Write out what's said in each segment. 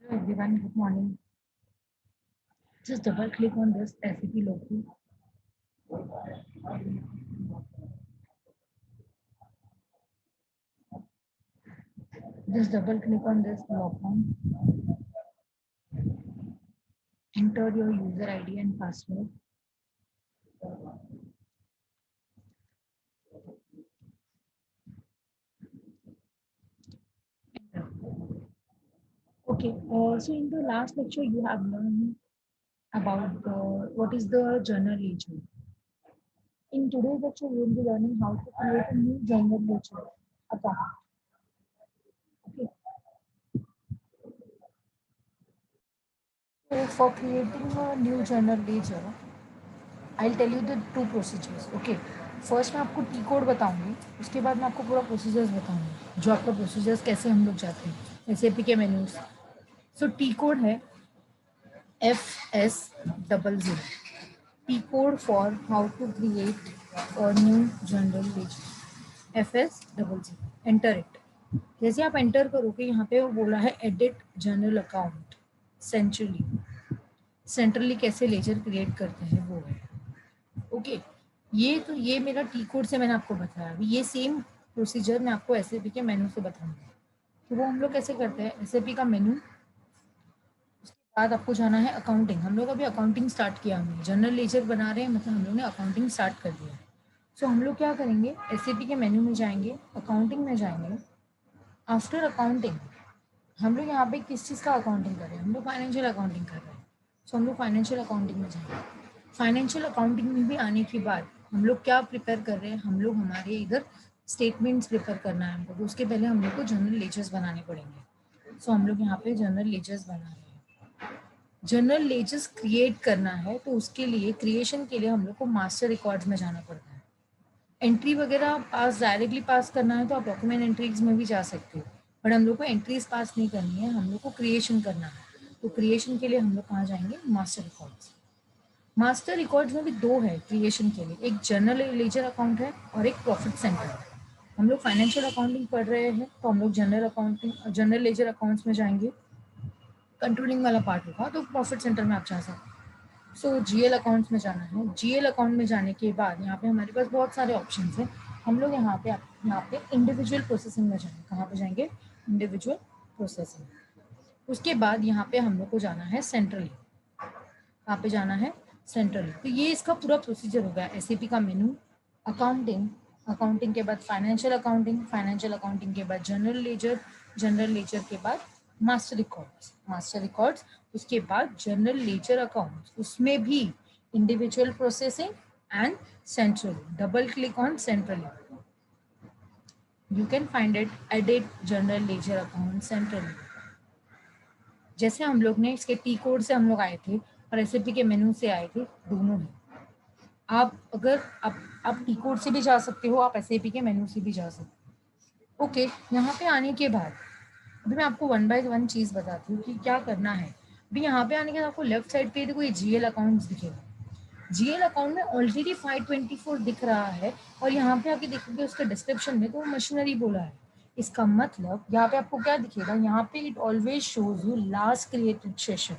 Hello everyone, good morning. Just double click on this SAP logo. Just double click on this login. Enter your user ID and password. Okay, so in the last lecture you have learned about what is the journal ledger. In today's lecture we will be learning how to create a new journal ledger account. Okay, so for creating a new journal ledger, I'll tell you the two procedures. Okay, first मैं आपको T code बताऊंगी, उसके बाद मैं आपको पूरा procedures बताऊंगी, जो आपका प्रोसीजर्स कैसे हम लोग जाते हैं SAP के मेन्यूज। सो टी कोड है FS00, T code for how to create a new general ledger, FS00। Enter it. जैसे आप एंटर करोगे यहाँ पे वो बोला है एडिट जनरल अकाउंट सेंट्रली कैसे लेजर क्रिएट करते हैं वो है। ओके, ये मेरा टी कोड से मैंने आपको बताया। अभी ये सेम प्रोसीजर मैं आपको एसएपी के मेनू से बताऊंगा। तो वो हम लोग कैसे करते हैं, एसएपी का मेनू, उसके बाद आपको जाना है अकाउंटिंग। हम लोग अभी अकाउंटिंग स्टार्ट किया, हमने जनरल लेजर बना रहे हैं, मतलब हम लोग ने अकाउंटिंग स्टार्ट कर दिया। सो हम लोग क्या करेंगे, एसएपी के मेनू में जाएंगे, अकाउंटिंग में जाएंगे। आफ्टर अकाउंटिंग हम लोग यहाँ पे किस चीज़ का अकाउंटिंग कर रहे हैं, हम लोग फाइनेंशियल अकाउंटिंग कर रहे हैं। सो हम लोग फाइनेंशियल अकाउंटिंग में जाएंगे। फाइनेंशियल अकाउंटिंग में भी आने के बाद हम लोग क्या प्रिपेयर कर रहे हैं, हम लोग हमारे इधर स्टेटमेंट्स प्रिपेयर करना है हमको। तो उसके पहले हम लोग को जनरल लेजर्स बनाने पड़ेंगे। सो हम लोग यहाँ पे जनरल लेजर्स बना रहे हैं। जनरल लेजर्स क्रिएट करना है तो उसके लिए, क्रिएशन के लिए हम लोग को मास्टर रिकॉर्ड्स में जाना पड़ता है। एंट्री वगैरह पास डायरेक्टली पास करना है तो आप डॉक्यूमेंट एंट्रीज में भी जा सकते हो, बट हम लोग को एंट्रीज पास नहीं करनी है, हम लोग को क्रिएशन करना है। तो क्रिएशन के लिए हम लोग कहाँ जाएंगे, मास्टर रिकॉर्ड्स। मास्टर रिकॉर्ड्स में भी दो है क्रिएशन के लिए, एक जनरल लेजर अकाउंट है और एक प्रॉफिट सेंटर है। हम लोग फाइनेंशियल अकाउंटिंग पढ़ रहे हैं तो हम लोग जनरल लेजर अकाउंट्स में जाएंगे। कंट्रोलिंग वाला पार्ट होगा तो प्रॉफिट सेंटर में आप जा सकते हैं। सो जीएल अकाउंट्स में जाना है। जीएल अकाउंट में जाने के बाद यहाँ पे हमारे पास बहुत सारे ऑप्शन हैं। हम लोग यहाँ पे इंडिविजुअल प्रोसेसिंग में जाएंगे। कहाँ पे जाएंगे, इंडिविजुअल प्रोसेसिंग। उसके बाद यहाँ पे हम लोग को जाना है सेंट्रली। कहाँ पे जाना है, सेंट्रली। तो ये इसका पूरा प्रोसीजर हो गया एसएपी का मेनू। अकाउंटिंग, अकाउंटिंग के बाद फाइनेंशियल अकाउंटिंग के बाद जनरल लेजर के बाद मास्टर रिकॉर्ड्स, उसके बाद जनरल लेजर अकाउंट्स, उसमें भी individual processing and centrally. Double click on centrally, you can find it, edit general ledger account centrally. जैसे हम लोग ने इसके टी कोड से हम लोग आए थे और एसएपी के मेनू से आए थे, दोनों ही। आप अगर आप टी कोड से भी जा सकते हो, आप एसएपी के मेनू से भी जा सकते हो। ओके, यहाँ पे आने के बाद अभी मैं आपको वन बाय वन चीज़ बताती हूँ कि क्या करना है। अभी यहाँ पे आने के बाद आपको लेफ्ट साइड पे देखो ये जीएल अकाउंट्स दिखेगा। जीएल अकाउंट में ऑलरेडी 524 दिख रहा है और यहाँ पे आके देखोगे उसके डिस्क्रिप्शन में तो वो मशीनरी बोला है। इसका मतलब यहाँ पे आपको क्या दिखेगा, यहाँ पे it always shows you last created session.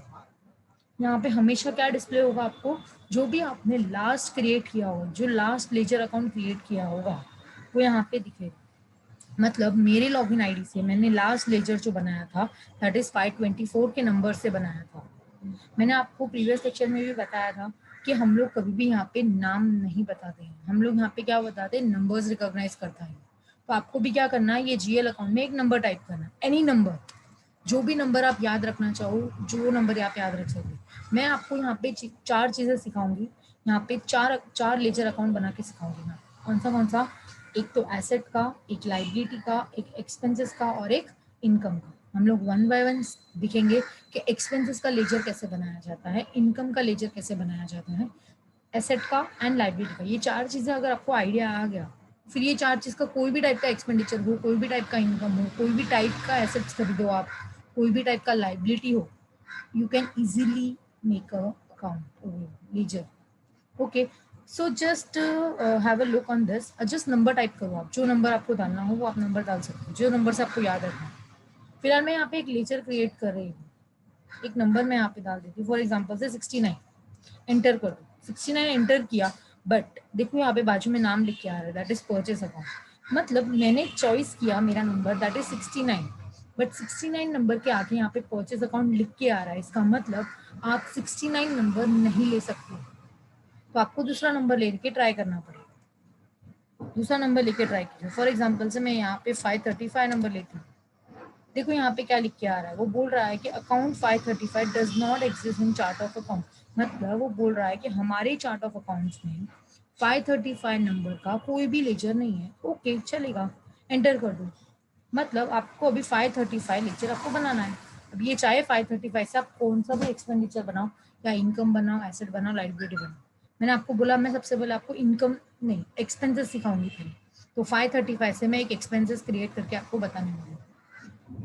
यहाँ पे हमेशा क्या डिस्प्ले होगा आपको, जो भी आपने लास्ट क्रिएट किया हो, जो लास्ट लेजर अकाउंट क्रिएट किया होगा वो यहाँ पे दिखेगा। मतलब मेरे लॉगिन आईडी से मैंने लास्ट लेजर जो बनाया था दैट इज 524 के नंबर से बनाया था। मैंने आपको प्रीवियस लेक्चर में भी बताया था कि हम लोग कभी भी यहाँ पे नाम नहीं बताते हैं, हम लोग यहाँ पे क्या बताते हैं, नंबर्स रिकॉग्नाइज करता है। तो आपको भी क्या करना है, ये जीएल अकाउंट में एक नंबर टाइप करना है, एनी नंबर, जो भी नंबर आप याद रखना चाहो, जो नंबर आप याद रख सकते। मैं आपको यहाँ पे चार चीज़ें सिखाऊंगी। यहाँ पे चार चार लेजर अकाउंट बना के सिखाऊंगी मैं। कौन सा, एक तो एसेट का, एक लाइबिलिटी का, एक एक्सपेंसेस का और एक इनकम का। हम लोग वन बाय वन दिखेंगे कि एक्सपेंसेस का लेजर कैसे बनाया जाता है, इनकम का लेजर कैसे बनाया जाता है, एसेट का एंड लाइबिलिटी का। ये चार चीज़ें अगर आपको आइडिया आ गया, फिर ये चार चीज़ का कोई भी टाइप का एक्सपेंडिचर हो, कोई भी टाइप का इनकम हो, कोई भी टाइप का एसेट्स खरीदो आप, कोई भी टाइप का लाइबिलिटी हो, you can easily make a account laser. Okay, so just have a look on this. Just number type करो आप, जो नंबर आपको डालना हो वो आप नंबर डाल सकते हो, जो नंबर से आपको याद रखना है। फिलहाल मैं यहाँ पे एक लेजर क्रिएट कर रही हूँ। एक नंबर मैं यहाँ पे डाल देती हूँ, फॉर एग्जाम्पल से 69 एंटर कर दो। 69 एंटर किया, बट देखो यहाँ पे बाजू में नाम लिख के आ रहा है, दैट इज परचेस अकाउंट। मतलब मैंने चॉइस किया मेरा number that is 69, but 69 number के आगे यहाँ पे परचेस अकाउंट लिख के आ रहा है। इसका मतलब आप 69 नंबर नहीं ले सकते, तो आपको दूसरा नंबर लेके ट्राई करना पड़ेगा। दूसरा नंबर लेके ट्राई कीजिए। फॉर एग्जाम्पल से मैं यहाँ पे 535 नंबर लेती हूँ। देखो यहाँ पे क्या लिख के आ रहा है, वो बोल रहा है कि account 535 does not exist in chart of account. मतलब वो बोल रहा है कि हमारे चार्ट ऑफ अकाउंट्स में 535 नंबर का कोई भी लेजर नहीं है। ओके चलेगा, एंटर कर दो। मतलब आपको अभी 535 लेक्चर आपको बनाना है। अब ये चाहे 535 से आप कौन सा भी एक्सपेंडिचर बनाओ, या इनकम बनाओ, एसेट बनाओ, लाइबिलिटी बनाओ। मैंने आपको बोला मैं सबसे पहले आपको इनकम नहीं एक्सपेंसेस सिखाऊंगी पहले। तो 535 से मैं एक एक्सपेंसेस क्रिएट करके आपको बताने वाली हूँ।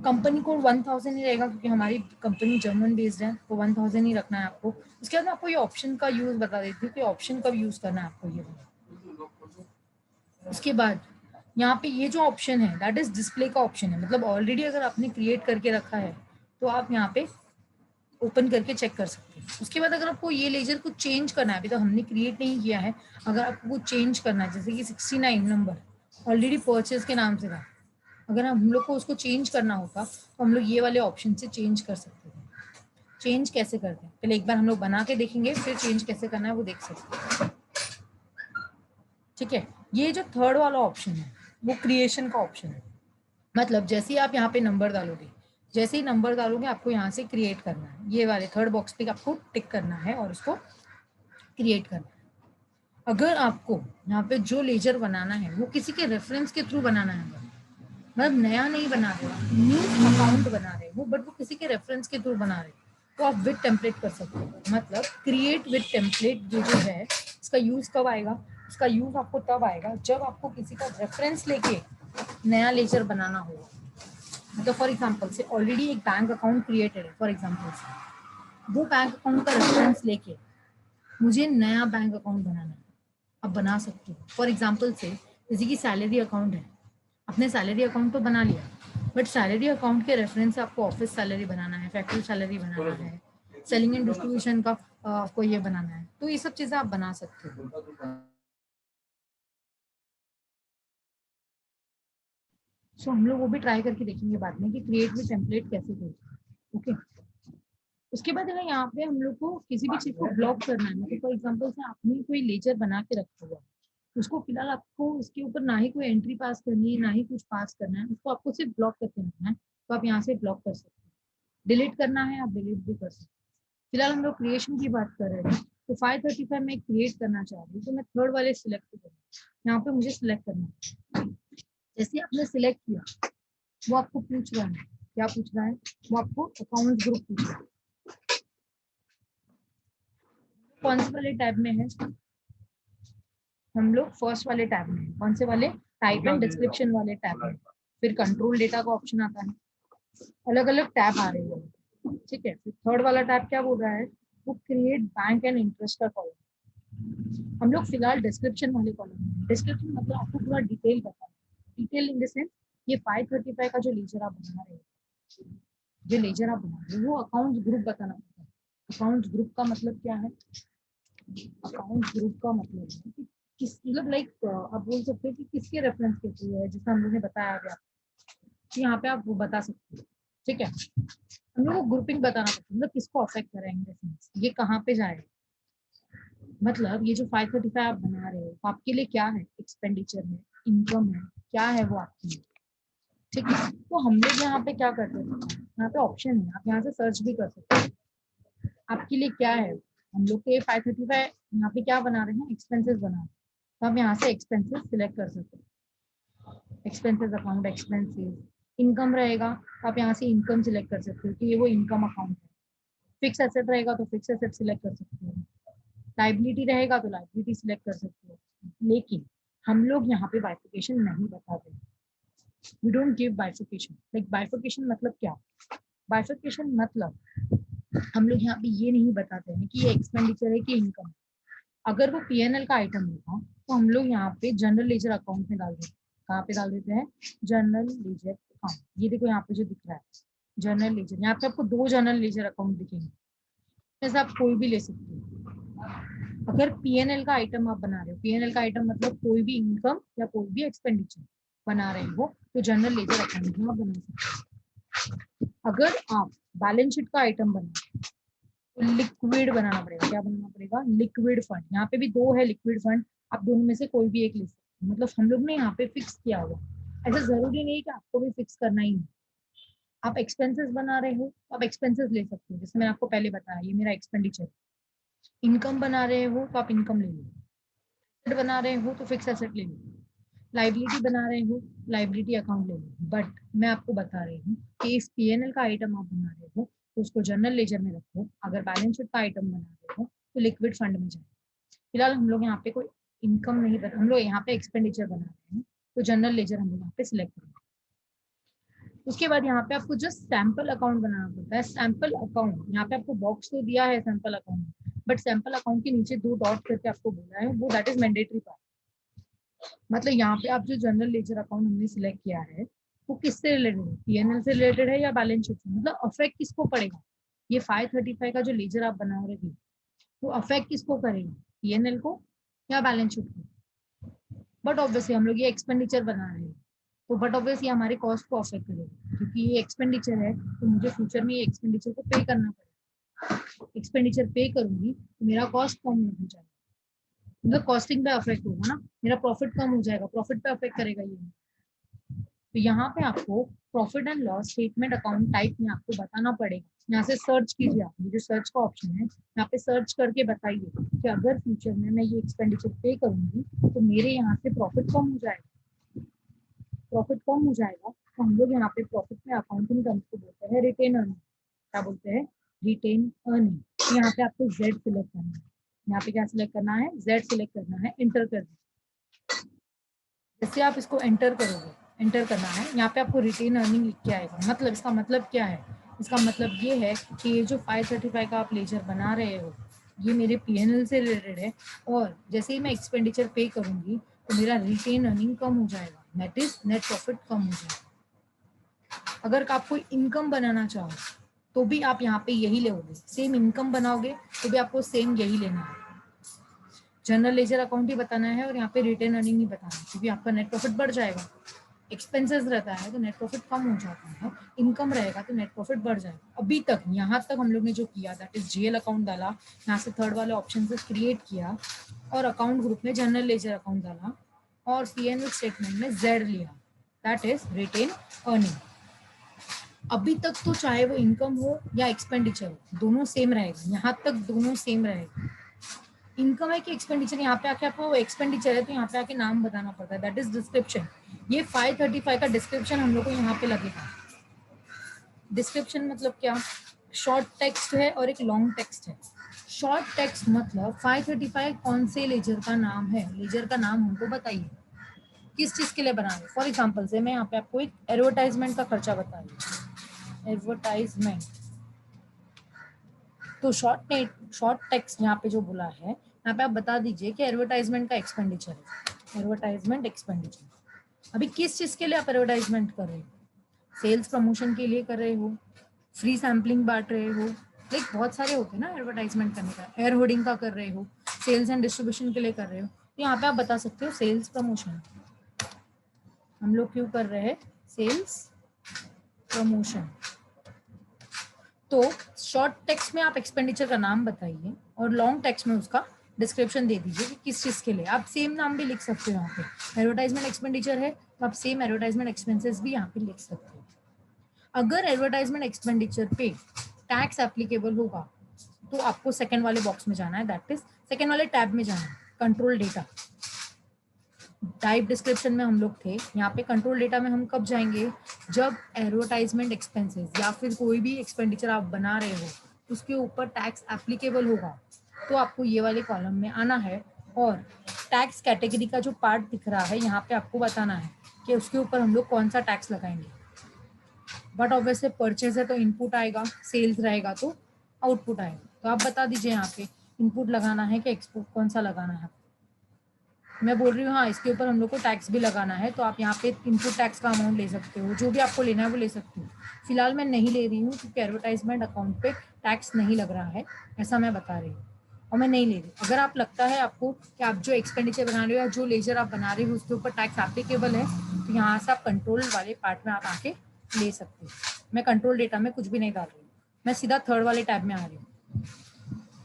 कंपनी कोड 1000 ही रहेगा क्योंकि हमारी कंपनी जर्मन बेस्ड है, तो 1000 ही रखना है आपको। उसके बाद मैं आपको ये ऑप्शन का यूज बता देती हूँ कि ऑप्शन कब यूज करना है आपको ये। उसके बाद यहाँ पे ये जो ऑप्शन है दैट इज डिस्प्ले का ऑप्शन है। मतलब ऑलरेडी अगर आपने क्रिएट करके रखा है तो आप यहाँ पे ओपन करके चेक कर सकते हैं। उसके बाद अगर आपको ये लेजर को चेंज करना है, अभी तो हमने क्रिएट नहीं किया है, अगर आपको कुछ चेंज करना है जैसे कि 69 नंबर ऑलरेडी परचेज के नाम से था, अगर हम लोग को उसको चेंज करना होगा तो हम लोग ये वाले ऑप्शन से चेंज कर सकते हैं। चेंज कैसे करते हैं पहले एक बार हम लोग बना के देखेंगे, फिर चेंज कैसे करना है वो देख सकते हैं। ठीक है, ये जो थर्ड वाला ऑप्शन है वो क्रिएशन का ऑप्शन है। मतलब जैसे ही आप यहाँ पे नंबर डालोगे, जैसे ही नंबर डालोगे आपको यहाँ से क्रिएट करना है। ये वाले थर्ड बॉक्स पे आपको टिक करना है और उसको क्रिएट करना है। अगर आपको यहाँ पे जो लेजर बनाना है वो किसी के रेफरेंस के थ्रू बनाना है, मतलब नया नहीं बना रहे हो, न्यू अकाउंट बना रहे हो, बट वो किसी के रेफरेंस के थ्रू बना रहे हो, तो आप विद टेम्पलेट कर सकते हो। मतलब क्रिएट विद टेम्पलेट ये जो है इसका यूज कब आएगा, इसका यूज आपको तब आएगा जब आपको किसी का रेफरेंस लेके नया लेजर बनाना होगा। मतलब फॉर एग्जाम्पल से ऑलरेडी एक बैंक अकाउंट क्रिएटेड है, फॉर एग्जाम्पल से वो बैंक अकाउंट का रेफरेंस लेके मुझे नया बैंक अकाउंट बनाना है, आप बना सकते हो। फॉर एग्जाम्पल से किसी की सैलरी अकाउंट है, अपने सैलरी अकाउंट तो बना लिया, बट सैलरी अकाउंट के रेफरेंस से आपको ऑफिस सैलरी बनाना है, फैक्ट्री सैलरी बनाना है, सेलिंग एंड डिस्ट्रीब्यूशन का आपको ये बनाना है, तो ये सब चीज़ें आप बना सकते हो। सो हम लोग वो भी ट्राई करके देखेंगे बाद में कि क्रिएट विद टेम्पलेट कैसे करें। ओके, उसके बाद अगर यहाँ पे हम लोग को किसी भी चीज़ को ब्लॉक करना है, मतलब फॉर एग्जाम्पल से आपने कोई लेजर बना के रखा हुआ, उसको फिलहाल आपको उसके ऊपर ना ही कोई एंट्री पास करनी है ना ही कुछ पास करना है, उसको आपको सिर्फ ब्लॉक करके रखना है, तो आप यहाँ से ब्लॉक कर सकते हैं। डिलीट करना है आप डिलीट भी कर सकते हैं। फिलहाल हम लोग क्रिएशन की बात कर रहे हैं, तो 535 में क्रिएट करना चाह रही हूँ, तो मैं थर्ड वाले सिलेक्ट करूँ। यहाँ पे मुझे सिलेक्ट करना है। जैसे आपने सिलेक्ट किया वो आपको पूछ रहा है, क्या पूछ रहा है, वो आपको अकाउंट ग्रुप पूछ रहा है। कौन से वाले टैब में है, हम लोग फर्स्ट वाले टैब में, कौन से वाले, टाइप एंड डिस्क्रिप्शन वाले टैब में। फिर कंट्रोल डेटा का ऑप्शन आता है, अलग अलग टैब आ रहे हैं। ठीक है, फिर थर्ड वाला टैब क्या बोल रहा है, वो क्रिएट बैंक एंड इंटरेस्ट का कॉलम। हम लोग फिलहाल डिस्क्रिप्शन वाले कॉलम, डिस्क्रिप्शन मतलब आपको पूरा डिटेल बताना, डिटेल इन द सेंस ये 535 का जो लेजर आप बना रहे हो, जो लेजर आप बना रहे हो वो अकाउंट ग्रुप बताना पड़ता है। अकाउंट ग्रुप का मतलब क्या है, अकाउंट ग्रुप का मतलब है कि किस, मतलब लाइक आप बोल सकते हो कि किसके रेफरेंस के थ्रू है, जैसा हम लोगों ने बताया अभी आपको, यहाँ पे आप वो बता सकते हो। ठीक है, हम लोग को ग्रुपिंग बताना पड़ता है, मतलब किसको अफेक्ट करेंगे, ये कहाँ पे जाएगा। मतलब ये जो 535 आप बना रहे हो तो आपके लिए क्या है, एक्सपेंडिचर है, इनकम है, क्या है वो आपके लिए। ठीक है, तो हम लोग यहाँ पे क्या करते हैं, यहाँ पे ऑप्शन है, आप यहाँ से सर्च भी कर सकते हैं आपके लिए क्या है। हम लोग के 535 यहाँ पे क्या बना रहे हैं, एक्सपेंसेस बना रहे हैं, तो आप यहाँ से एक्सपेंसेस सिलेक्ट कर सकते हैं। एक्सपेंसेस अकाउंट, एक्सपेंसेस, इनकम रहेगा तो आप यहाँ से इनकम सिलेक्ट कर सकते हो कि ये वो इनकम अकाउंट है। फिक्स एसेट रहेगा तो फिक्स एसेट सिलेक्ट कर सकते हो, लाइबिलिटी रहेगा तो लाइबिलिटी सिलेक्ट कर सकते हो। लेकिन हम लोग यहाँ पे बाइफिकेशन नहीं बताते, we don't give bifurcation. Like bifurcation मतलब क्या, बाइफिकेशन मतलब हम लोग यहाँ पे ये नहीं बताते हैं कि ये एक्सपेंडिचर है कि इनकम। अगर वो पीएनएल का आइटम होगा तो हम लोग यहाँ पे जनरल लेजर अकाउंट में डाल देते हैं। कहाँ पे डाल देते हैं, जनरल लेजर अकाउंट। ये देखो यहाँ पे जो दिख रहा है जर्नल लेजर, यहाँ पे आपको 2 जर्नल लेजर अकाउंट दिखेंगे, जैसे आप कोई भी ले सकते हो। अगर पीएनएल का आइटम आप बना रहे हो, पीएनएल का आइटम मतलब कोई भी इनकम या कोई भी एक्सपेंडिचर बना रहे हो, तो जनरल लेजर अकाउंट में आप बना सकते हो। अगर आप बैलेंस शीट का आइटम बना तो लिक्विड बनाना पड़ेगा। क्या बनाना पड़ेगा? Liquid fund. यहाँ पे भी 2 है लिक्विड फंड, आप दोनों में से कोई भी एक ले सकते हो। मतलब हम लोग ने यहाँ पे फिक्स किया हुआ, ऐसा जरूरी नहीं कि आपको भी फिक्स करना ही है। आप एक्सपेंसेस बना रहे हो तो आप एक्सपेंसेस ले सकते हो, जैसे मैंने आपको पहले बताया ये मेरा एक्सपेंडिचर। इनकम बना रहे हो तो आप इनकम ले लो, एसेट बना रहे हो तो फिक्स एसेट ले लो, लाइबिलिटी बना रहे हो लाइबिलिटी अकाउंट ले लो। बट मैं आपको बता रही हूँ कि इस पीएनएल का आइटम आप बना रहे हो तो उसको जनरल लेजर में रखो। अगर बैलेंस शीट का आइटम बना रहे हो तो लिक्विड फंड में जाए। फिलहाल हम लोग यहाँ पे कोई इनकम नहीं बना, हम लोग यहाँ पे एक्सपेंडिचर बना रहे हैं, तो जनरल लेजर हम लोग यहाँ पे सिलेक्ट करेंगे। उसके बाद यहाँ पे आपको जस्ट सैंपल अकाउंट बनाना पड़ता है। सैंपल अकाउंट, यहाँ पे आपको बॉक्स तो दिया है sample account, but sample account के नीचे 2 डॉट करके आपको बोला है, वो दैट इज मैंडेटरी पार्ट। मतलब यहाँ पे आप जो जनरल लेजर अकाउंट हमने सिलेक्ट किया है वो किससे रिलेटेड है? पीएनएल से रिलेटेड है या बैलेंस शीट से? मतलब अफेक्ट किसको पड़ेगा? ये 535 का जो लेजर आप बना रहे थे वो अफेक्ट किसको करेगा? पीएनएल को या बैलेंस शीट को? बट ऑब्वियसली हम लोग ये एक्सपेंडिचर बना रहे हैं, तो बट ऑब्वियसली हमारे कॉस्ट को अफेक्ट करेगा, क्योंकि ये एक्सपेंडिचर है तो मुझे फ्यूचर में ये एक्सपेंडिचर को पे करना पड़ेगा। एक्सपेंडिचर पे करूंगी तो मेरा कॉस्ट कम हो जाएगा, मतलब कॉस्टिंग पे अफेक्ट होगा ना, मेरा प्रॉफिट कम हो जाएगा, प्रॉफिट पे अफेक्ट करेगा ये। तो यहाँ पे आपको profit and loss statement account type में आपको बताना पड़ेगा। यहाँ से सर्च कीजिए, आप ये जो सर्च का ऑप्शन है यहाँ पे सर्च करके बताइए कि अगर फ्यूचर में मैं ये एक्सपेंडिचर पे करूंगी तो मेरे यहाँ से प्रॉफिट कम हो जाएगा। प्रॉफिट कम हो जाएगा तो हम लोग यहाँ पे प्रॉफिट में अकाउंटिंग टर्म्स को बोलते हैं रिटेन अर्निंग। क्या बोलते हैं? Retain earning. यहाँ पे आपको जेड सिलेक्ट करना है। यहाँ पे क्या सिलेक्ट करना है? जेड सिलेक्ट करना है, एंटर कर दीजिए। जैसे आप इसको एंटर करोगे, एंटर करना है, यहाँ पे आपको रिटेन अर्निंग लिख के आएगा। मतलब इसका मतलब क्या है? इसका मतलब ये है कि ये जो 535 का आप लेजर बना रहे हो ये मेरे पीएनएल से रिलेटेड है, और जैसे ही मैं एक्सपेंडिचर पे करूंगी तो मेरा रिटेन अर्निंग कम हो जाएगा, दैट इज नेट प्रॉफिट कम हो जाएगा। अगर आप कोई इनकम बनाना चाहो तो भी आप यहाँ पे यही लोगे, सेम इनकम बनाओगे तो भी आपको सेम यही लेना है। जनरल लेजर अकाउंट ही बताना है और यहाँ पे रिटेन अर्निंग ही बताना है, क्योंकि आपका नेट प्रॉफिट बढ़ जाएगा। एक्सपेंसेस रहता है तो नेट प्रॉफिट कम हो जाता है, इनकम रहेगा तो नेट प्रॉफिट बढ़ जाएगा। अभी तक यहाँ तक हम लोग ने जो किया दैट इज जीएल अकाउंट डाला, यहाँ से थर्ड वाले ऑप्शन से क्रिएट किया और अकाउंट ग्रुप में जनरल लेजर अकाउंट डाला और पीएनएल स्टेटमेंट में जेड लिया, दैट इज रिटेन अर्निंग। अभी तक तो चाहे वो इनकम हो या एक्सपेंडिचर हो दोनों सेम रहेगा, यहाँ तक दोनों सेम रहेगा। इनकम है कि एक्सपेंडिचर, यहाँ पे आके आपको एक्सपेंडिचर है तो यहाँ पे आके नाम बताना पड़ता है, दैट इज डिस्क्रिप्शन। ये 535 का डिस्क्रिप्शन हम लोग को यहाँ पे लगेगा। डिस्क्रिप्शन मतलब क्या? शॉर्ट टेक्स्ट है और एक लॉन्ग टेक्स्ट है। शॉर्ट टेक्स्ट मतलब 535 कौन से लेजर का नाम है, लेजर का नाम हमको बताइए, किस चीज के लिए बना रहे। फॉर एग्जाम्पल से मैं यहाँ पे आपको एक एडवर्टाइजमेंट का खर्चा बता रही हूँ, एडवर्टाइजमेंट। तो शॉर्ट टेक्स्ट यहाँ पे जो बोला है यहाँ पे आप बता दीजिए कि एडवर्टाइजमेंट का एक्सपेंडिचर है, एडवर्टाइजमेंट एक्सपेंडिचर। अभी किस चीज के लिए आप एडवर्टाइजमेंट कर रहे हो? सेल्स प्रमोशन के लिए कर रहे हो, फ्री सैम्पलिंग बांट रहे हो, लाइक बहुत सारे होते हैं ना एडवर्टाइजमेंट करने का, एयर होर्डिंग का कर रहे हो, सेल्स एंड डिस्ट्रीब्यूशन के लिए कर रहे हो, तो यहाँ पे आप बता सकते हो सेल्स प्रमोशन। हम लोग क्यों कर रहे हैं सेल्स प्रमोशन? तो शॉर्ट टेक्स्ट में आप एक्सपेंडिचर का नाम बताइए और लॉन्ग टेक्स्ट में उसका डिस्क्रिप्शन दे दीजिए कि किस चीज़ के लिए। आप सेम नाम भी लिख सकते हो, यहाँ पे एडवर्टाइजमेंट एक्सपेंडिचर है तो आप सेम एडवर्टाइजमेंट एक्सपेंसेस भी यहाँ पे लिख सकते हो। अगर एडवर्टाइजमेंट एक्सपेंडिचर पे टैक्स एप्लीकेबल होगा तो आपको सेकेंड वाले बॉक्स में जाना है, दैट इज सेकेंड वाले टैब में जाना है, कंट्रोल डेटा। टाइप डिस्क्रिप्शन में हम लोग थे, यहाँ पे कंट्रोल डेटा में हम कब जाएंगे? जब एडवर्टाइजमेंट एक्सपेंसेस या फिर कोई भी एक्सपेंडिचर आप बना रहे हो उसके ऊपर टैक्स एप्लीकेबल होगा तो आपको ये वाले कॉलम में आना है और टैक्स कैटेगरी का जो पार्ट दिख रहा है यहाँ पे आपको बताना है कि उसके ऊपर हम लोग कौन सा टैक्स लगाएंगे। बट ऑब्वियसली परचेज है तो इनपुट आएगा, सेल्स रहेगा तो आउटपुट आएगा। तो आप बता दीजिए यहाँ पे इनपुट लगाना है कि एक्सपोर्ट कौन सा लगाना है। मैं बोल रही हूँ हाँ इसके ऊपर हम लोग को टैक्स भी लगाना है, तो आप यहाँ पे इनपुट टैक्स का अमाउंट ले सकते हो, जो भी आपको लेना है वो ले सकते हो। फिलहाल मैं नहीं ले रही हूँ क्योंकि एडवर्टाइजमेंट अकाउंट पे टैक्स नहीं लग रहा है, ऐसा मैं बता रही हूँ, और मैं नहीं ले रही। अगर आप लगता है आपको कि आप जो एक्सपेंडिचर बना रहे हो या जो लेजर आप बना रहे हो उसके ऊपर टैक्स एप्लीकेबल है, तो यहाँ से आप कंट्रोल वाले पार्ट में आप आके ले सकते हो। मैं कंट्रोल डेटा में कुछ भी नहीं डाल रही हूँ, मैं सीधा थर्ड वाले टैब में आ रही हूँ,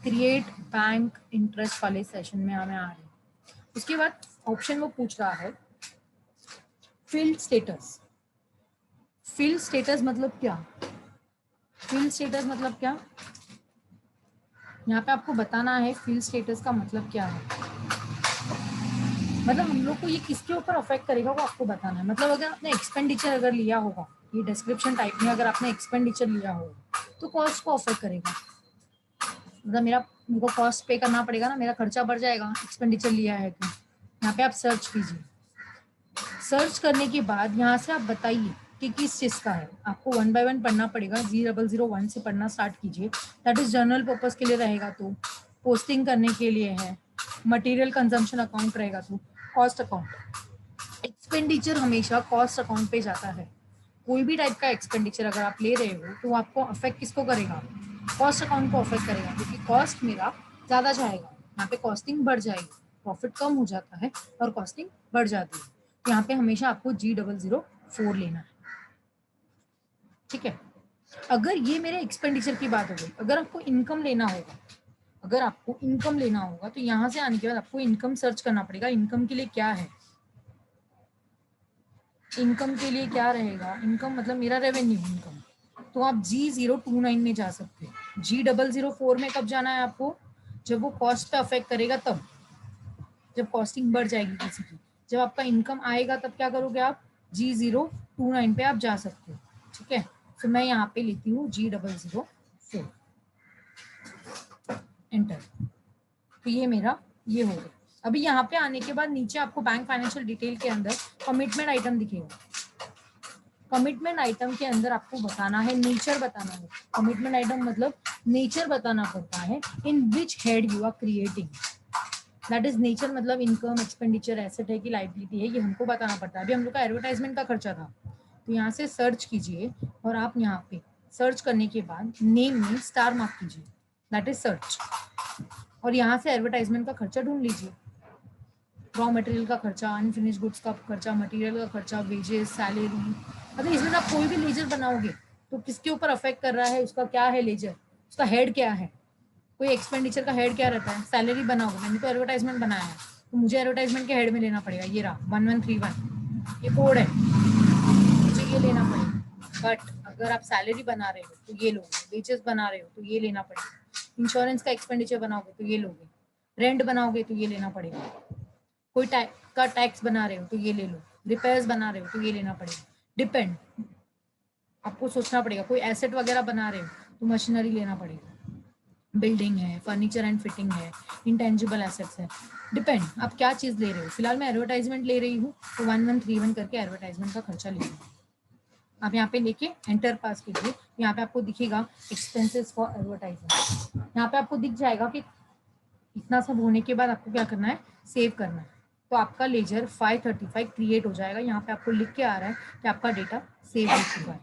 क्रिएट बैंक इंटरेस्ट वाले सेशन में मैं आ रही हूँ। उसके बाद ऑप्शन वो पूछ रहा है फील्ड स्टेटस। फील्ड स्टेटस मतलब क्या? फील्ड स्टेटस मतलब क्या? यहाँ पे आपको बताना है फील्ड स्टेटस का मतलब क्या है। मतलब हम लोग को ये किसके ऊपर अफेक्ट करेगा वो आपको बताना है। मतलब अगर आपने एक्सपेंडिचर अगर लिया होगा, ये डिस्क्रिप्शन टाइप में अगर आपने एक्सपेंडिचर लिया होगा तो कॉस्ट को अफेक्ट करेगा। मतलब मेरे को कॉस्ट पे करना पड़ेगा ना, मेरा खर्चा बढ़ जाएगा एक्सपेंडिचर लिया है तो। यहाँ पे आप सर्च कीजिए, सर्च करने के बाद यहाँ से आप बताइए कि किस चीज़ का है। आपको 1 बाय 1 पढ़ना पड़ेगा, 0001 से पढ़ना स्टार्ट कीजिए। दैट इज जर्नल पर्पज के लिए रहेगा, तो पोस्टिंग करने के लिए है, मटेरियल कंजम्पशन अकाउंट रहेगा, तो कॉस्ट अकाउंट। एक्सपेंडिचर हमेशा कॉस्ट अकाउंट पे जाता है। कोई भी टाइप का एक्सपेंडिचर अगर आप ले रहे हो तो आपको अफेक्ट किसको करेगा? कॉस्ट अकाउंट को अफेक्ट करेगा, क्योंकि कॉस्ट मेरा ज़्यादा जाएगा, यहाँ पे कॉस्टिंग बढ़ जाएगी, प्रॉफिट कम हो जाता है और कॉस्टिंग बढ़ जाती है। तो यहाँ पे हमेशा आपको G004 लेना है, ठीक है। अगर ये मेरे एक्सपेंडिचर की बात हो गई, अगर आपको इनकम लेना होगा, अगर आपको इनकम लेना होगा तो यहाँ से आने के बाद आपको इनकम सर्च करना पड़ेगा। इनकम के लिए क्या है? इनकम के लिए क्या रहेगा? इनकम मतलब मेरा रेवेन्यू इनकम। तो आप G029 में जा सकते हो। G004 में कब जाना है आपको? जब वो कॉस्ट पे अफेक्ट करेगा तब, जब कॉस्टिंग बढ़ जाएगी किसी की। जब आपका इनकम आएगा तब क्या करोगे आप? G029 पे आप जा सकते हो, ठीक है। तो मैं यहाँ पे लेती हूँ G004, एंटर। तो ये मेरा ये हो गया। अभी यहाँ पे आने के बाद नीचे आपको बैंक फाइनेंशियल डिटेल के अंदर कमिटमेंट आइटम दिखेगा। कमिटमेंट आइटम के अंदर आपको बताना है, नेचर बताना है। कमिटमेंट आइटम मतलब नेचर बताना पड़ता है, in which head you are creating. That is nature, मतलब इनकम, एक्सपेंडिचर, एसेट है कि लाइबिलिटी है, ये हमको बताना पड़ता है। अभी हम लोग का एडवर्टाइजमेंट का खर्चा था, तो यहाँ से सर्च कीजिए और आप यहाँ पे सर्च करने के बाद नेम में स्टार मार्क कीजिए, दैट इज सर्च, और यहाँ से एडवर्टाइजमेंट का खर्चा ढूंढ लीजिए। रॉ मटेरियल का खर्चा, अनफिनिश गुड्स का खर्चा, मटेरियल का खर्चा, वेजेस, सैलरी। मतलब इसमें आप कोई भी लेजर बनाओगे तो किसके ऊपर अफेक्ट कर रहा है, उसका क्या है लेजर, उसका हेड क्या है। कोई एक्सपेंडिचर का हेड क्या रहता है? सैलरी बनाओगे, मैंने तो एडवर्टाइजमेंट बनाया है तो मुझे एडवर्टाइजमेंट के हेड में लेना पड़ेगा। ये रहा 1131, ये कोड है, मुझे ये लेना पड़ेगा। बट अगर आप सैलरी बना रहे हो तो ये लोगे, वेजेस बना रहे हो तो ये लेना पड़ेगा, इंश्योरेंस का एक्सपेंडिचर बनाओगे तो ये लोगे, रेंट बनाओगे तो ये लेना पड़ेगा, कोई का टैक्स बना रहे हो तो ये ले लो, रिपेयर्स बना रहे हो तो ये लेना पड़ेगा। डिपेंड, आपको सोचना पड़ेगा। कोई एसेट वगैरह बना रहे हो तो मशीनरी लेना पड़ेगा, बिल्डिंग है, फर्नीचर एंड फिटिंग है, इंटेंजिबल एसेट्स है। डिपेंड आप क्या चीज़ ले रहे हो। फिलहाल मैं एडवर्टाइजमेंट ले रही हूँ तो 1131 करके एडवर्टाइजमेंट का खर्चा ले रही हूँ। आप यहाँ पे लेके एंटर पास कीजिए, यहाँ पे आपको दिखेगा एक्सपेंसेस फॉर एडवर्टाइजमेंट। यहाँ पे आपको दिख जाएगा कि इतना सब होने के बाद आपको क्या करना है, सेव करना है। तो आपका लेजर 535 क्रिएट हो जाएगा। यहाँ पे आपको लिख के आ रहा है कि आपका डेटा सेव हो चुका है,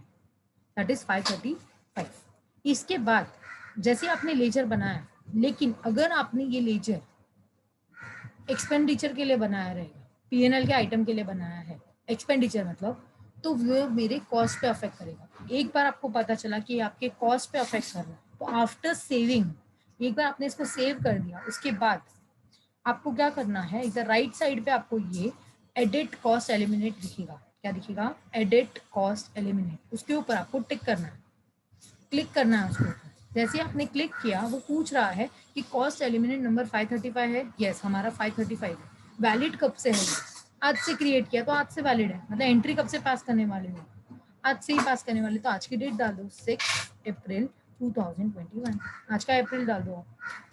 दैट इज 535। इसके बाद जैसे आपने लेजर बनाया, लेकिन अगर आपने ये लेजर एक्सपेंडिचर के लिए बनाया रहेगा, P&L के आइटम के लिए बनाया है, एक्सपेंडिचर मतलब, तो वो मेरे कॉस्ट पे अफेक्ट करेगा। एक बार आपको पता चला कि आपके कॉस्ट पे अफेक्ट कर रहा है, तो आफ्टर सेविंग, एक बार आपने इसको सेव कर दिया, उसके बाद आपको क्या करना है, इधर राइट साइड पे आपको ये एडिट कॉस्ट एलिमिनेट दिखेगा। क्या दिखेगा? Edit cost eliminate. उसके ऊपर आपको टिक करना है, क्लिक करना है उसके ऊपर। जैसे आपने क्लिक किया, वो पूछ रहा है कि कॉस्ट एलिमिनेट नंबर 535 है। यस, हमारा 535 है। वैलिड कब से है? आज से क्रिएट किया तो आज से वैलिड है। मतलब एंट्री कब से पास करने वाले हो? आज से ही पास करने वाले, तो आज की डेट डाल दो 6 अप्रैल 2021। आज का अप्रैल डाल दो।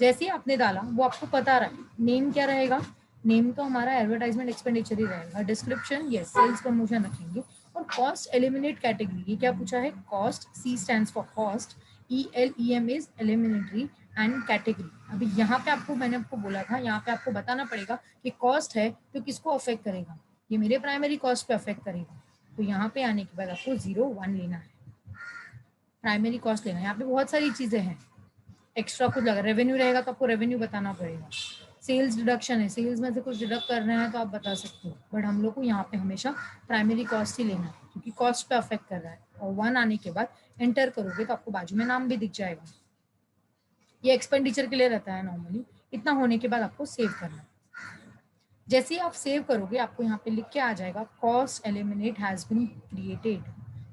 जैसे ही आपने डाला वो आपको पता रहा है नेम क्या रहेगा। नेम तो हमारा एडवर्टाइजमेंट एक्सपेंडिचर ही रहेगा। डिस्क्रिप्शन यस सेल्स प्रमोशन रखेंगे। और कॉस्ट एलिमिनेट कैटेगरी, ये क्या पूछा है? Cost, C stands for cost, ELEM is एलिमिनेटरी, and category. अभी यहाँ पे आपको मैंने आपको बोला था, यहाँ पे आपको बताना पड़ेगा कि कॉस्ट है तो किसको अफेक्ट करेगा, ये मेरे प्राइमरी कॉस्ट पे अफेक्ट करेगा। तो यहाँ पे आने के बाद आपको 0 1 लेना है, प्राइमरी कॉस्ट लेना है। यहाँ पे बहुत सारी चीजें हैं, एक्स्ट्रा कुछ लगा, रेवेन्यू रहेगा तो आपको रेवेन्यू बताना पड़ेगा। सेल्स डिडक्शन है, सेल्स में से कुछ डिडक्ट करना है तो आप बता सकते हो, बट हम लोग को यहाँ पे हमेशा प्राइमरी कॉस्ट ही लेना है क्योंकि कॉस्ट पे अफेक्ट कर रहा है। और 1 आने के बाद एंटर करोगे तो आपको बाजू में नाम भी दिख जाएगा। ये एक्सपेंडिचर के लिए रहता है नॉर्मली। इतना होने के बाद आपको सेव करना है। जैसे ही आप सेव करोगे आपको यहाँ पे लिख के आ जाएगा cost element has been created,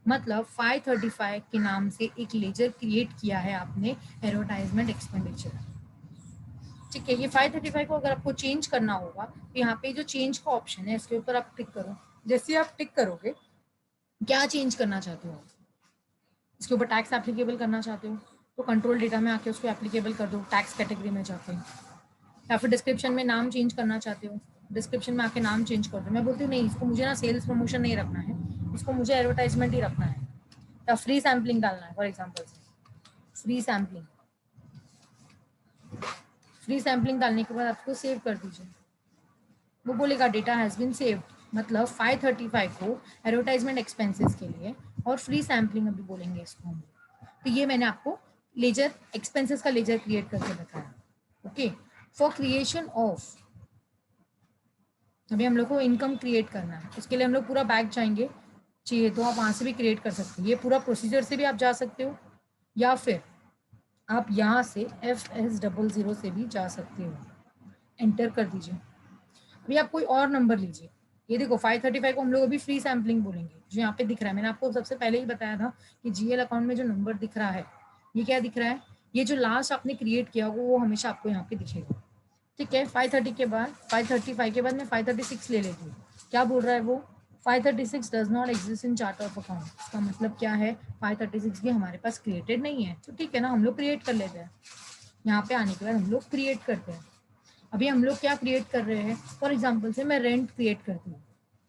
मतलब 535 के नाम से एक लेजर क्रिएट किया है आपने एडवर्टाइजमेंट एक्सपेंडिचर। ठीक है, ये 535 को अगर आपको चेंज करना होगा तो यहाँ पे जो चेंज का ऑप्शन है इसके ऊपर आप टिक करो। जैसे आप टिक करोगे, क्या चेंज करना चाहते हो, इसके ऊपर टैक्स एप्लीकेबल करना चाहते हो तो कंट्रोल डेटा में आके उसको एप्लीकेबल कर दो टैक्स कैटेगरी में जाके। या फिर डिस्क्रिप्शन में नाम चेंज करना चाहते हो, डिस्क्रिप्शन में आके नाम चेंज कर दो। मैं बोलती हूँ नहीं, इसको मुझे ना सेल्स प्रमोशन नहीं रखना है, इसको मुझे एडवर्टाइजमेंट ही रखना है, या फ्री सैम्पलिंग डालना है फॉर एग्जाम्पल से फ्री सैम्पलिंग। फ्री सैम्पलिंग डालने के बाद आपको सेव कर दीजिए। वो बोलेगा डेटा हैज़ बीन सेव्ड, मतलब 535 को एडवर्टाइजमेंट एक्सपेंसेस के लिए और फ्री सैम्पलिंग अभी बोलेंगे इसको हम। तो ये मैंने आपको लेजर एक्सपेंसेस का लेजर क्रिएट करके बताया। ओके, फॉर क्रिएशन ऑफ, अभी हम लोग को इनकम क्रिएट करना है, उसके लिए हम लोग पूरा बैक जाएंगे, चाहिए तो आप वहाँ से भी क्रिएट कर सकते हो, ये पूरा प्रोसीजर से भी आप जा सकते हो, या फिर आप यहाँ से FS00 से भी जा सकते हो। एंटर कर दीजिए। अभी आप कोई और नंबर लीजिए, ये देखो 535 को हम लोग अभी फ्री सैम्पलिंग बोलेंगे, जो यहाँ पे दिख रहा है, मैंने आपको सबसे पहले ही बताया था कि GL अकाउंट में जो नंबर दिख रहा है, ये क्या दिख रहा है, ये जो लास्ट आपने क्रिएट किया वो हमेशा आपको यहाँ पे दिखेगा। ठीक है, 530 के बाद 535 के बाद मैं 536 ले लेती हूँ। क्या बोल रहा है वो, 536 does not exist in chart of account. इसका मतलब क्या है, 536 भी हमारे पास क्रिएटेड नहीं है, तो ठीक है ना, हम लोग क्रिएट कर लेते हैं। यहाँ पे आने के बाद हम लोग क्रिएट करते हैं। अभी हम लोग क्या क्रिएट कर रहे हैं, फॉर एग्जाम्पल से मैं रेंट क्रिएट करती हूँ,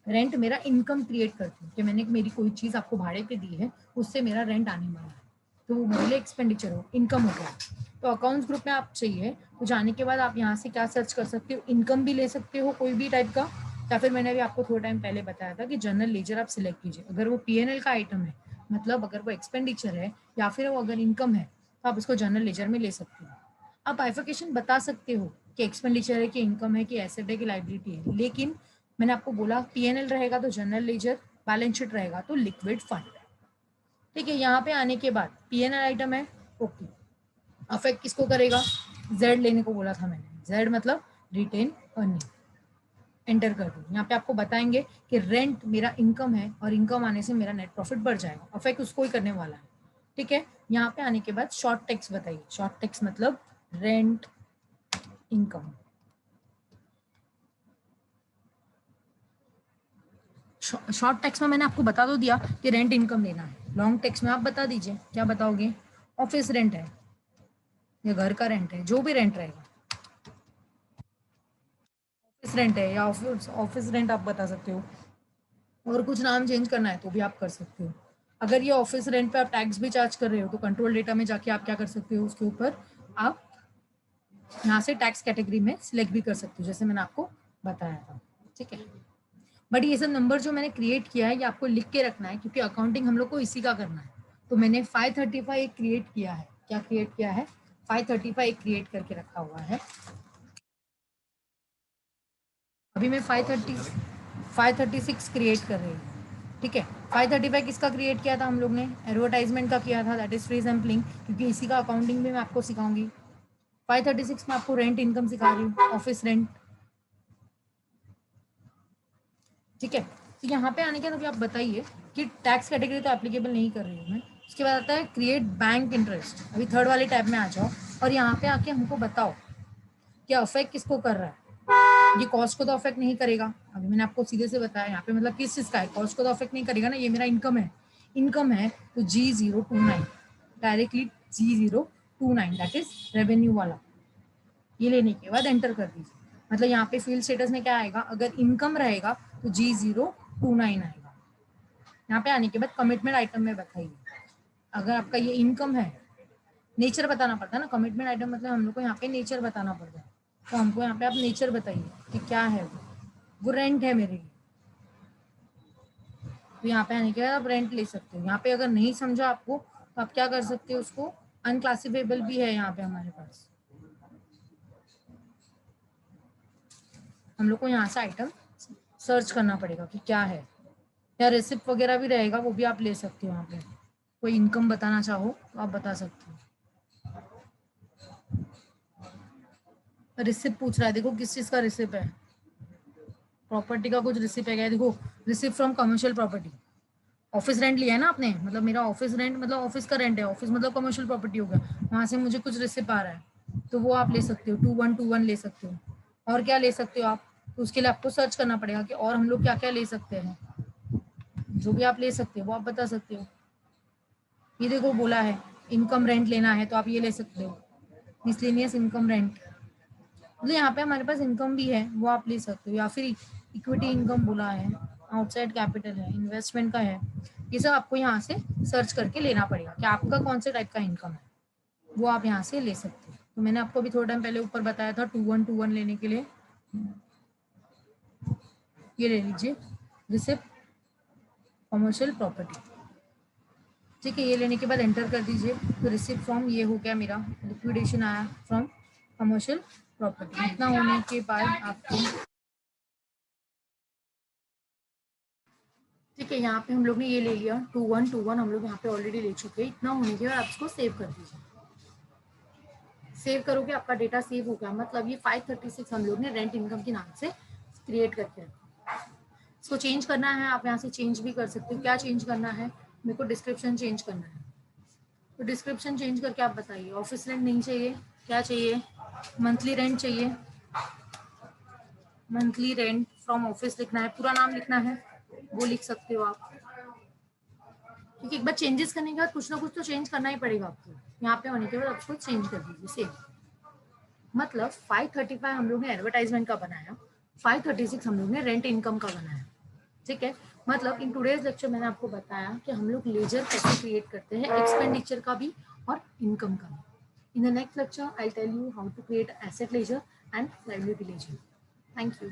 रेंट मेरा इनकम क्रिएट करती हूँ कि मैंने मेरी कोई चीज़ आपको भाड़े पे दी है, उससे मेरा रेंट आने वाला है, तो वो मेरे लिए एक्सपेंडिचर हो, इनकम हो गया। तो अकाउंट्स ग्रुप में आप चाहिए तो जाने के बाद आप यहाँ से क्या सर्च कर सकते हो, इनकम भी ले सकते हो कोई भी टाइप का, या फिर मैंने अभी आपको थोड़ा टाइम पहले बताया था कि जनरल लेजर आप सिलेक्ट कीजिए। अगर वो PNL का आइटम है, मतलब अगर वो एक्सपेंडिचर है या फिर वो अगर इनकम है, तो आप उसको जनरल लेजर में ले सकते हो। आप बाइफिकेशन बता सकते हो कि एक्सपेंडिचर है कि इनकम है कि एसेट है कि लाइबिलिटी है, लेकिन मैंने आपको बोला PNL रहेगा तो जनरल लेजर, बैलेंस शीट रहेगा तो लिक्विड फंड। ठीक है, यहाँ पे आने के बाद PNL आइटम है, ओके, अफेक्ट किसको करेगा, Z लेने को बोला था मैंने, Z मतलब रिटेन अर्निंग। एंटर कर दो, यहाँ पे आपको बताएंगे कि रेंट मेरा इनकम है और इनकम आने से मेरा नेट प्रॉफिट बढ़ जाएगा, अफेक्ट उसको ही करने वाला है। ठीक है, यहाँ पे आने के बाद शॉर्ट टेक्स्ट बताइए, शॉर्ट टेक्स्ट मतलब रेंट इनकम। शॉर्ट टेक्स्ट में मैंने आपको बता दो दिया कि रेंट इनकम लेना है, लॉन्ग टेक्स्ट में आप बता दीजिए, क्या बताओगे, ऑफिस रेंट है या घर का रेंट है, जो भी रेंट रहेगा, ऑफिस रेंट है या ऑफिस ऑफिस रेंट आप बता सकते हो। और कुछ नाम चेंज करना है तो भी आप कर सकते हो। अगर ये ऑफिस रेंट पे आप टैक्स भी चार्ज कर रहे हो तो कंट्रोल डेटा में जाके आप क्या कर सकते हो, उसके ऊपर आप यहाँ से टैक्स कैटेगरी में सिलेक्ट भी कर सकते हो, जैसे मैंने आपको बताया था। ठीक है, बट ये सब नंबर जो मैंने क्रिएट किया है ये आपको लिख के रखना है क्योंकि अकाउंटिंग हम लोग को इसी का करना है। तो मैंने 535 एक क्रिएट किया है, क्या क्रिएट किया है, 535 एक क्रिएट करके रखा हुआ है। अभी मैं 536 क्रिएट कर रही हूँ। ठीक है, 535 किसका क्रिएट किया था हम लोग ने, एडवर्टाइजमेंट का किया था, दैट इज फ्री सैम्पलिंग, क्योंकि इसी का अकाउंटिंग भी मैं आपको सिखाऊंगी। 536 में आपको रेंट इनकम सिखा रही हूँ, ऑफिस रेंट। ठीक है, तो यहाँ पे आने के बाद अभी आप बताइए कि टैक्स कैटेगरी तो एप्लीकेबल नहीं कर रही हूँ मैं। उसके बाद आता है क्रिएट बैंक इंटरेस्ट, अभी थर्ड वाले टैब में आ जाओ और यहाँ पे आके हमको बताओ कि अफेक्ट किसको कर रहा है। ये कॉस्ट को तो अफेक्ट नहीं करेगा, अभी मैंने आपको सीधे से बताया, यहाँ पे मतलब किस चीज़ का है, कॉस्ट को तो अफेक्ट नहीं करेगा ना, ये मेरा इनकम है, इनकम है तो G029 directly G029 that is revenue वाला। ये लेने के बाद एंटर कर दीजिए, मतलब यहाँ पे फील्ड स्टेटस में क्या आएगा, अगर इनकम रहेगा तो G029 आएगा। यहाँ पे आने के बाद कमिटमेंट आइटम में बताइए, अगर आपका ये इनकम है नेचर बताना पड़ता है ना, कमिटमेंट आइटम मतलब हम लोग को यहाँ पे नेचर बताना पड़ता है। तो हमको यहाँ पे आप नेचर बताइए कि क्या है वो रेंट है मेरे लिए। तो यहाँ पे आने के बाद आप रेंट ले सकते हो। यहाँ पे अगर नहीं समझा आपको तो आप क्या कर सकते हो, उसको अनक्लासिफेबल भी है यहाँ पे हमारे पास। हम लोग को यहाँ से आइटम सर्च करना पड़ेगा कि क्या है, या रेसिप्ट वगैरह भी रहेगा, वो भी आप ले सकते हो। यहाँ पे कोई इनकम बताना चाहो तो आप बता सकते हो। रिसिप्ट पूछ रहा है, देखो किस चीज़ का रिसिप्ट है, प्रॉपर्टी का कुछ रिसिप्ट है क्या, देखो receipt from commercial property. Office rent लिया है ना आपने, मतलब मेरा ऑफिस रेंट मतलब ऑफिस का रेंट है, ऑफिस मतलब कमर्शियल प्रॉपर्टी हो गया, वहां से मुझे कुछ रिसिप्ट आ रहा है तो वो आप ले सकते हो, 2121 ले सकते हो। और क्या ले सकते हो आप, तो उसके लिए आपको सर्च करना पड़ेगा कि और हम लोग क्या क्या ले सकते हैं। जो भी आप ले सकते हो वो आप बता सकते हो। ये देखो बोला है इनकम रेंट लेना है तो आप ये ले सकते हो, मिसलेनियस इनकम रेंट, मतलब यहाँ पे हमारे पास इनकम भी है वो आप ले सकते हो। या फिर इक्विटी इनकम बोला है, आउटसाइड कैपिटल है, इन्वेस्टमेंट का है, ये सब आपको यहाँ से सर्च करके लेना पड़ेगा कि आपका कौन से टाइप का इनकम है, वो आप यहाँ से ले सकते हो। तो मैंने आपको अभी थोड़ा टाइम पहले ऊपर बताया था 2121 लेने के लिए, ये ले लीजिए रिसिप्ट कमर्शियल प्रॉपर्टी। ठीक है, ये लेने के बाद एंटर कर दीजिए तो रिसिप्ट फ्रॉम ये हो गया मेरा, लिक्विडेशन आया फ्रॉम कमर्शियल प्रॉपर्टी। इतना होने के बाद आपको, ठीक है, यहाँ पे हम लोग ने ये ले लिया 2121, हम लोग यहाँ पे ऑलरेडी ले चुके हैं। इतना होने के बाद आप इसको सेव कर दीजिए। सेव करोगे आपका डेटा सेव हो गया, मतलब ये 536 हम लोग ने रेंट इनकम के नाम से क्रिएट करके रखा। इसको चेंज करना है, आप यहाँ से चेंज भी कर सकते हो। क्या चेंज करना है, मेरे को डिस्क्रिप्शन चेंज करना है, तो डिस्क्रिप्शन चेंज करके आप बताइए। ऑफिस रेंट नहीं चाहिए, क्या चाहिए, मंथली रेंट चाहिए, मंथली रेंट फ्रॉम ऑफिस लिखना है, पूरा नाम लिखना है, वो लिख सकते हो आप। क्योंकि एक बार चेंजेस करने के बाद कुछ ना कुछ तो चेंज करना ही पड़ेगा आपको। यहाँ पे होने के बाद आपको चेंज कर दीजिए सेव। मतलब 535 हम लोग ने एडवर्टाइजमेंट का बनाया, 536 हम लोग ने रेंट इनकम का बनाया। ठीक है, मतलब इन टुडेज लेक्चर मैंने आपको बताया कि हम लोग लेजर कैसे क्रिएट करते हैं, एक्सपेंडिचर का भी और इनकम का भी। In the next lecture I tell you how to create asset ledger and liability ledger. Thank you.